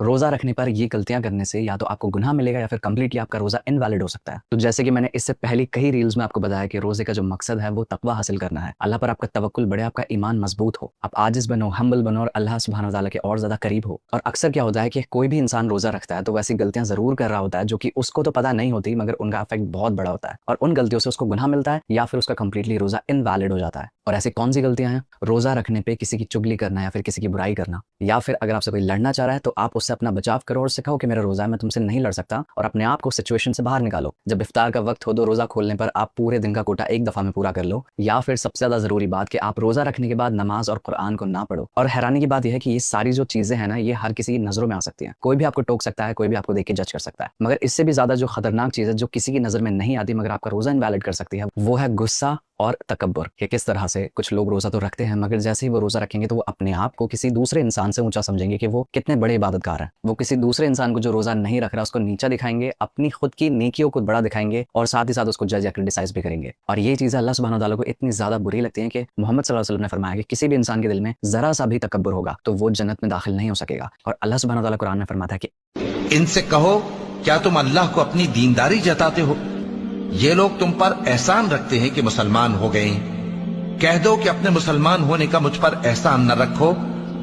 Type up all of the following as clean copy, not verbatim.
रोजा रखने पर ये गलतियां करने से या तो आपको गुनाह मिलेगा या फिर कंप्लीटली आपका रोजा इनवैलिड हो सकता है। तो जैसे कि मैंने इससे पहले कई रील्स में आपको बताया कि रोजे का जो मकसद है वो तकवा हासिल करना है, अल्लाह पर आपका तवक्कुल बढ़े, आपका ईमान मजबूत हो, आप आजिज बनो, हम्बल बनो और अल्लाह सुब्हानहू व तआला के और ज्यादा करीब हो। और अक्सर क्या होता है कि कोई भी इंसान रोजा रखता है तो वैसी गलतियां जरूर कर रहा होता है जो कि उसको तो पता नहीं होती, मगर उनका इफेक्ट बहुत बड़ा होता है और उन गलतियों से उसको गुनाह मिलता है या फिर उसका कंप्लीटली रोजा इनवैलिड हो जाता है। और ऐसी कौन सी गलतियां हैं? रोजा रखने पे किसी की चुगली करना या फिर किसी की बुराई करना, या फिर अगर आपसे कोई लड़ना चाह रहा है तो आप उससे अपना बचाव करो और सिखाओ कि मेरा रोजा है, मैं तुमसे नहीं लड़ सकता, और अपने आप को सिचुएशन से बाहर निकालो। जब इफ्तार का वक्त हो तो रोजा खोलने पर आप पूरे दिन का कोटा एक दफा में पूरा कर लो, या फिर सबसे ज्यादा जरूरी बात कि आप रोजा रखने के बाद नमाज और कुरान को ना पढ़ो। और हैरानी की बात यह है कि ये सारी जो चीजें हैं ना, ये हर किसी की नजरों में आ सकती हैं। कोई भी आपको टोक सकता है, कोई भी आपको देख के जज कर सकता है, मगर इससे भी ज्यादा जो खतरनाक चीज है जो किसी की नजर में नहीं आती मगर आपका रोजा इनवैलिड कर सकती है, वो है गुस्सा और तकब्बुर। कि किस तरह से कुछ लोग रोजा तो रखते हैं मगर जैसे ही वो रोजा रखेंगे तो वो अपने आप को किसी दूसरे इंसान से ऊंचा समझेंगे कि वो कितने बड़े इबादतगार हैं। वो किसी दूसरे इंसान को जो रोजा नहीं रख रहा उसको नीचा दिखाएंगे, अपनी खुद की नेकियों को बड़ा दिखाएंगे और साथ ही साथ उसको जज या क्रिटिसाइज भी करेंगे। और ये चीजें अल्लाह सुब्हानहू व तआला को इतनी ज्यादा बुरी लगती है कि मोहम्मद सल्लल्लाहु अलैहि वसल्लम ने फरमाया कि किसी भी इंसान के दिल में जरा सा भी तकब्बुर होगा तो वो जन्नत में दाखिल नहीं हो सकेगा। और अल्लाह सुब्हानहू व तआला कुरान में फरमाता है कि इनसे कहो, क्या तुम अल्लाह को अपनी दीनदारी जताते हो? ये लोग तुम पर एहसान रखते हैं कि मुसलमान हो गए। कह दो कि अपने मुसलमान होने का मुझ पर एहसान न रखो,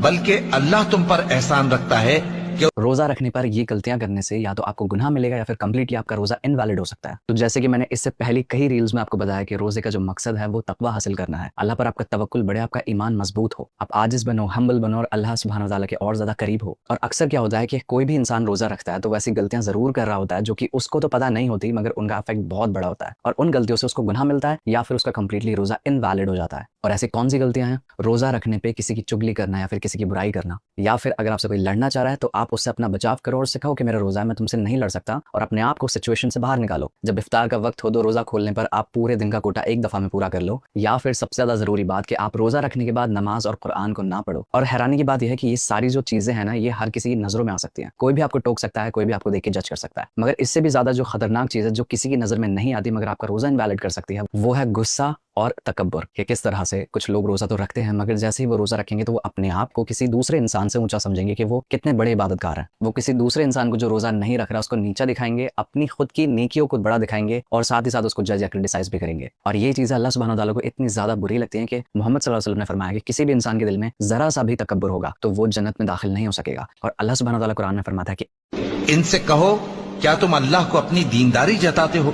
बल्कि अल्लाह तुम पर एहसान रखता है कि रोजा रखने पर ये गलतियां करने से या तो आपको गुनाह मिलेगा या फिर कंप्लीटली आपका रोजा इनवैलिड हो सकता है। तो जैसे कि मैंने इससे पहले कई रील्स में आपको बताया कि रोजे का जो मकसद है वो तकवा हासिल करना है, अल्लाह पर आपका तवक्कुल बढ़े, आपका ईमान मजबूत हो, आप आजिज बनो, हम्बल बनो और अल्लाह सुब्हानहू व तआला के और ज्यादा करीब हो। और अक्सर क्या होता है कि कोई भी इंसान रोजा रखता है तो वैसी गलतियां जरूर कर रहा होता है जो कि उसको तो पता नहीं होती, मगर उनका इफेक्ट बहुत बड़ा होता है और उन गलतियों से उसको गुनाह मिलता है या फिर उसका कंप्लीटली रोजा इनवैलिड हो जाता है। और ऐसी कौन सी गलतियां हैं? रोजा रखने पे किसी की चुगली करना या फिर किसी की बुराई करना, या फिर अगर आपसे कोई लड़ना चाह रहा है तो आप उससे अपना बचाव करो और सिखाओ कि मेरा रोजा है, मैं तुमसे नहीं लड़ सकता, और अपने आप को सिचुएशन से बाहर निकालो। जब इफ्तार का वक्त हो तो रोजा खोलने पर आप पूरे दिन का कोटा एक दफा में पूरा कर लो, या फिर सबसे ज्यादा जरूरी बात कि आप रोजा रखने के बाद नमाज और कुरान को ना पढ़ो। और हैरानी की बात यह है कि ये सारी जो चीजें हैं ना, ये हर किसी की नजरों में आ सकती हैं। कोई भी आपको टोक सकता है, कोई भी आपको देख के जज कर सकता है, मगर इससे भी ज्यादा जो खतरनाक चीज है जो किसी की नजर में नहीं आती मगर आपका रोजा इनवैलिड कर सकती है, वो है गुस्सा और तकब्बुर। कि किस तरह से कुछ लोग रोजा तो रखते हैं मगर जैसे ही वो रोजा रखेंगे तो वो अपने आप को किसी दूसरे इंसान से ऊंचा समझेंगे कि वो कितने बड़े इबादतगार हैं। वो किसी दूसरे इंसान को जो रोजा नहीं रख रहा उसको नीचा दिखाएंगे, अपनी खुद की नेकियों को बड़ा दिखाएंगे और साथ ही साथ उसको जज या क्रिटिसाइज भी करेंगे। और ये चीजें अल्लाह सुब्हानहू व तआला को इतनी ज्यादा बुरी लगती है कि मोहम्मद सल्लल्लाहु अलैहि वसल्लम ने फरमाया कि किसी भी इंसान के दिल में जरा सा भी तकब्बुर होगा तो वो जन्नत में दाखिल नहीं हो सकेगा। और अल्लाह सुब्हानहू व तआला कुरान में फरमाता है कि इनसे कहो, क्या तुम अल्लाह को अपनी दीनदारी जताते हो?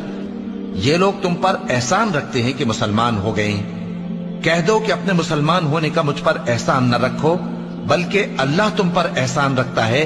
ये लोग तुम पर एहसान रखते हैं कि मुसलमान हो गए। कह दो कि अपने मुसलमान होने का मुझ पर एहसान न रखो, बल्कि अल्लाह तुम पर एहसान रखता है